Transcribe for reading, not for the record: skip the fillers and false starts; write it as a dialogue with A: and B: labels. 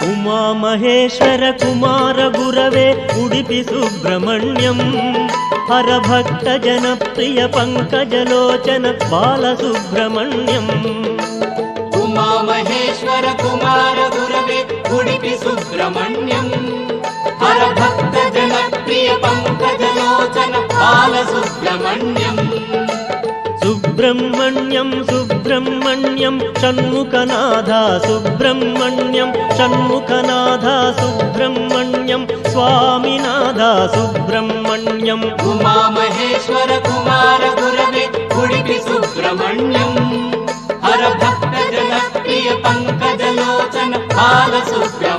A: ಉಮಾ ಮಹೇಶ್ವರ ಕುಮಾರ ಗುರವೇ ಉಡುಪಿ ಸುಬ್ರಹ್ಮಣ್ಯಂ ಹರಭಕ್ತ ಜನಪ್ರಿಯ ಪಂಕಜಲೋಚನ ಬಾಲಸುಬ್ರಹ್ಮಣ್ಯಂ
B: ಉಮಾ ಮಹೇಶ್ವರ ಕುಮಾರ ಗುರವೇ ಉಡುಪಿ ಸುಬ್ರಹ್ಮಣ್ಯಂ ಹರಭಕ್ತ ಜನಪ್ರಿಯ ಪಂಕಜಲೋಚನ ಬಾಲಸುಬ್ರಹ್ಮಣ್ಯಂ
A: ಸುಬ್ರಹ್ಮಣ್ಯಂ ಸುಬ್ರಹ್ಮಣ್ಯಂ ಷಣ್ಮುಖನಾಥ ಸುಬ್ರಹ್ಮಣ್ಯಂ ಷಣ್ಮುಖನಾಥ ಸುಬ್ರಹ್ಮಣ್ಯಂ ಸ್ವಾಮಿನಾಥ ಸುಬ್ರಹ್ಮಣ್ಯಂ
B: ಉಮಾ ಮಹೇಶ್ವರ ಕುಮಾರ ಗುರವೇ ಉಡುಪಿ ಸುಬ್ರಹ್ಮಣ್ಯಂ ಹರಭಕ್ತ ಜನಪ್ರಿಯ ಪಂಕಜಲೋಚನ ಬಾಲಸುಬ್ರಹ್ಮಣ್ಯಂ